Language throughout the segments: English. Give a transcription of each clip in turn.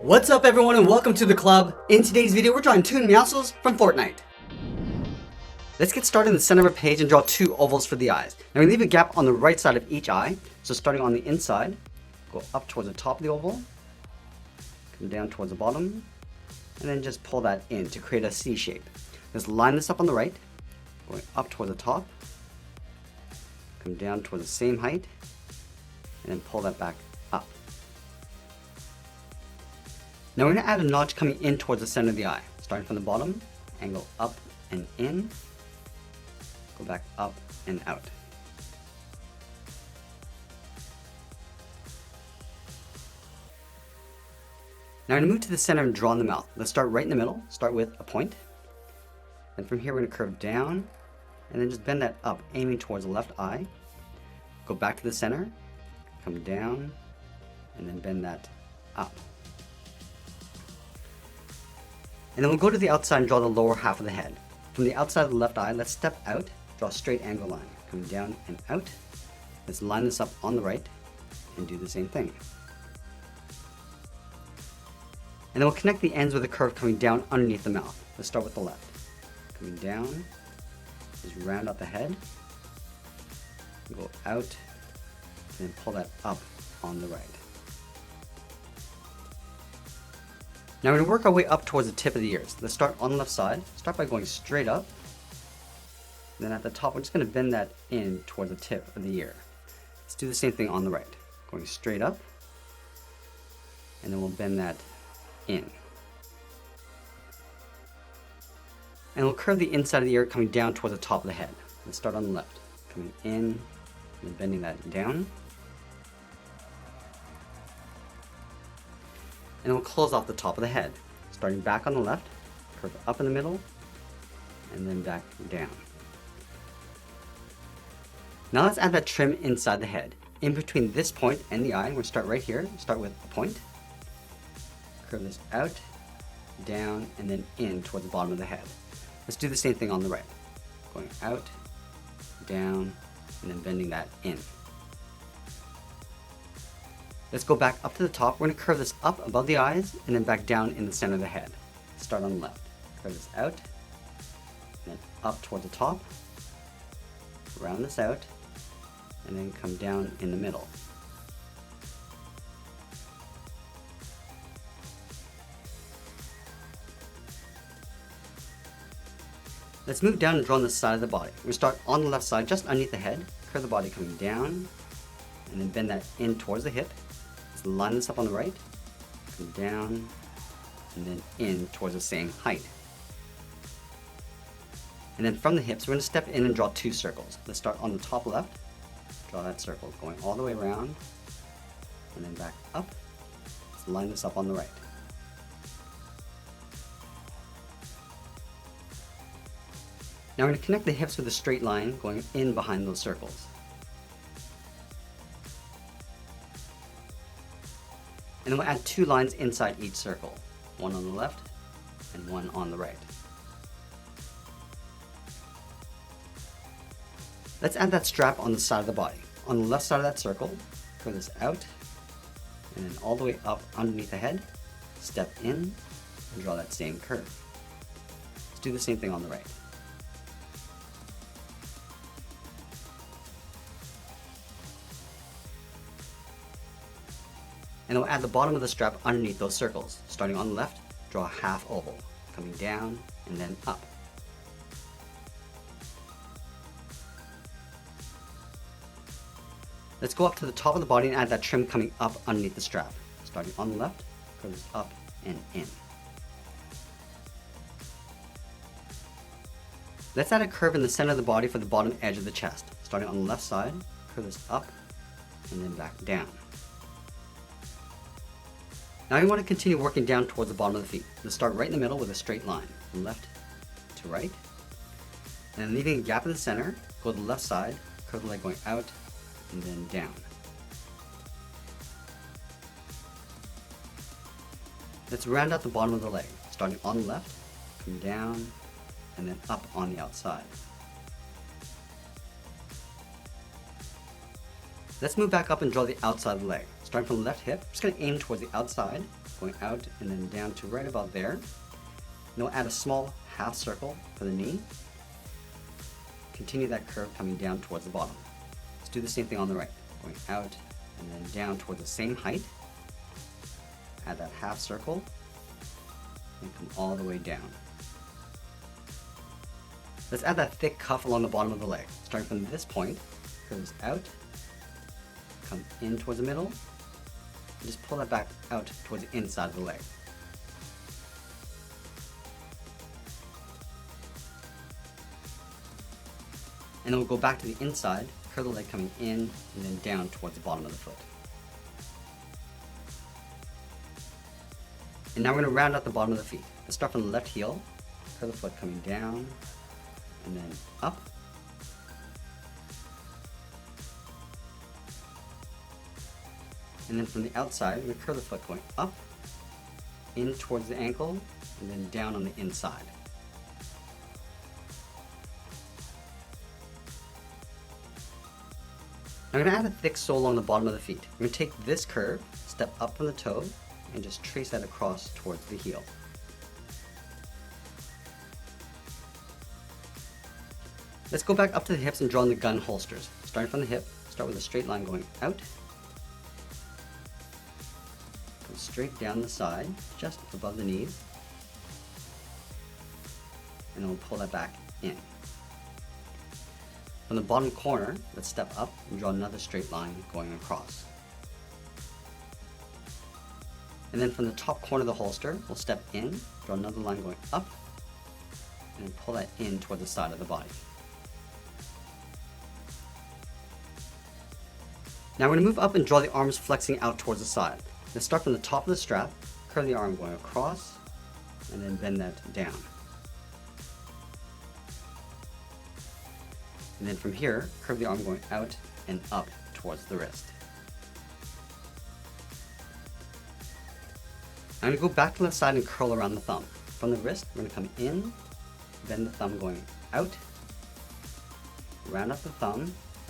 What's up everyone and welcome to the club. In today's video we're drawing Toon Meowscles from Fortnite. Let's get started in the center of a page and draw two ovals for the eyes. Now we leave a gap on the right side of each eye. So starting on the inside, go up towards the top of the oval, come down towards the bottom, and then just pull that in to create a C shape. Let's line this up on the right, going up toward the top, come down toward the same height, and then pull that back up. Now we're going to add a notch coming in towards the center of the eye. Starting from the bottom, angle up and in, go back up and out. Now we're going to move to the center and draw in the mouth. Let's start right in the middle. Start with a point. Then from here we're going to curve down and then just bend that up, aiming towards the left eye. Go back to the center, come down, and then bend that up. And then we'll go to the outside and draw the lower half of the head. From the outside of the left eye, let's step out, draw a straight angle line, coming down and out. Let's line this up on the right and do the same thing. And then we'll connect the ends with a curve coming down underneath the mouth. Let's start with the left. Coming down, just round out the head, go out, and then pull that up on the right. Now we're going to work our way up towards the tip of the ears. Let's start on the left side. Start by going straight up. And then at the top, we're just going to bend that in towards the tip of the ear. Let's do the same thing on the right. Going straight up. And then we'll bend that in. And we'll curve the inside of the ear coming down towards the top of the head. Let's start on the left. Coming in, and then bending that down. And we'll close off the top of the head. Starting back on the left, curve up in the middle, and then back down. Now let's add that trim inside the head. In between this point and the eye, we'll start right here. Start with a point. Curve this out, down, and then in towards the bottom of the head. Let's do the same thing on the right. Going out, down, and then bending that in. Let's go back up to the top. We're going to curve this up above the eyes and then back down in the center of the head. Start on the left. Curve this out, then up towards the top, round this out, and then come down in the middle. Let's move down and draw on the side of the body. We start on the left side, just underneath the head, curve the body coming down, and then bend that in towards the hip. Let's line this up on the right, come down, and then in towards the same height. And then from the hips, we're going to step in and draw two circles. Let's start on the top left, draw that circle, going all the way around, and then back up. Let's line this up on the right. Now we're going to connect the hips with a straight line going in behind those circles. And then we'll add two lines inside each circle, one on the left and one on the right. Let's add that strap on the side of the body. On the left side of that circle, curve this out and then all the way up underneath the head, step in and draw that same curve. Let's do the same thing on the right. And then we'll add the bottom of the strap underneath those circles. Starting on the left, draw a half oval, coming down and then up. Let's go up to the top of the body and add that trim coming up underneath the strap. Starting on the left, curve this up and in. Let's add a curve in the center of the body for the bottom edge of the chest. Starting on the left side, curve this up and then back down. Now you want to continue working down towards the bottom of the feet. Let's start right in the middle with a straight line, from left to right. And then leaving a gap in the center, go to the left side, curve the leg going out and then down. Let's round out the bottom of the leg, starting on the left, come down, and then up on the outside. Let's move back up and draw the outside of the leg. Starting from the left hip, just going to aim towards the outside, going out and then down to right about there. And we'll add a small half circle for the knee. Continue that curve coming down towards the bottom. Let's do the same thing on the right, going out and then down towards the same height. Add that half circle and come all the way down. Let's add that thick cuff along the bottom of the leg. Starting from this point, curves out, come in towards the middle, and just pull that back out towards the inside of the leg. And then we'll go back to the inside, curve the leg coming in and then down towards the bottom of the foot. And now we're going to round out the bottom of the feet. Let's start from the left heel, curve the foot coming down and then up. And then from the outside, we're going to curve the foot going up, in towards the ankle, and then down on the inside. Now I'm going to add a thick sole along the bottom of the feet. I'm going to take this curve, step up from the toe, and just trace that across towards the heel. Let's go back up to the hips and draw in the gun holsters. Starting from the hip, start with a straight line going out. Go straight down the side, just above the knees. And then we'll pull that back in. From the bottom corner, let's step up and draw another straight line going across. And then from the top corner of the holster, we'll step in, draw another line going up, and then pull that in toward the side of the body. Now we're going to move up and draw the arms flexing out towards the side. Let's start from the top of the strap, curve the arm going across, and then bend that down. And then from here, curve the arm going out and up towards the wrist. I'm going to go back to the left side and curl around the thumb. From the wrist, we're going to come in, bend the thumb going out, round up the thumb,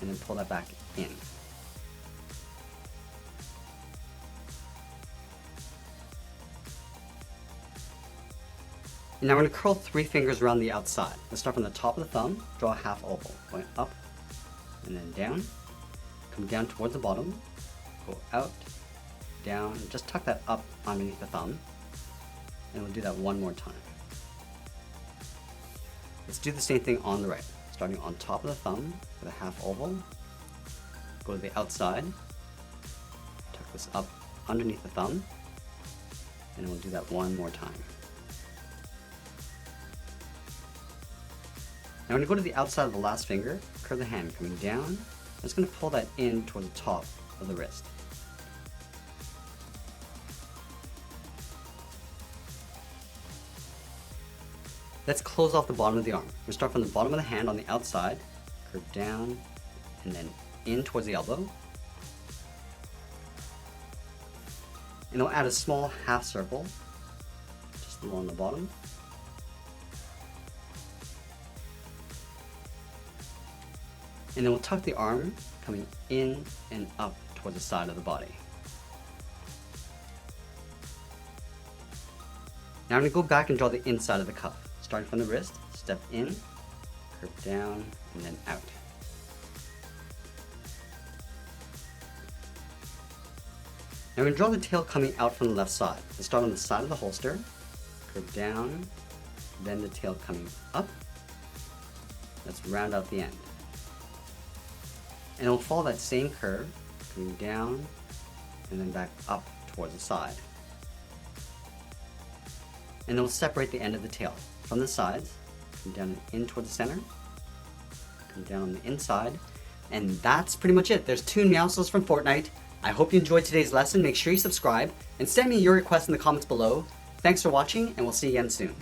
and then pull that back in. And now we're going to curl 3 fingers around the outside. Let's start from the top of the thumb, draw a half oval, going up and then down. Come down towards the bottom, go out, down, just tuck that up underneath the thumb. And we'll do that one more time. Let's do the same thing on the right. Starting on top of the thumb with a half oval, go to the outside, tuck this up underneath the thumb, and we'll do that one more time. Now I'm going to go to the outside of the last finger, curve the hand coming down. I'm just going to pull that in towards the top of the wrist. Let's close off the bottom of the arm. We'll start from the bottom of the hand on the outside, curve down, and then in towards the elbow. And we'll add a small half circle, just along the bottom. And then we'll tuck the arm coming in and up towards the side of the body. Now I'm going to go back and draw the inside of the cuff. Starting from the wrist, step in, curve down, and then out. Now we're going to draw the tail coming out from the left side. Let's start on the side of the holster, curve down, then the tail coming up. Let's round out the end. And we'll follow that same curve, coming down, and then back up towards the side. And then we'll separate the end of the tail from the sides, come down and in toward the center, come down on the inside, and that's pretty much it. There's Toon Meowscles from Fortnite. I hope you enjoyed today's lesson. Make sure you subscribe, and send me your requests in the comments below. Thanks for watching, and we'll see you again soon.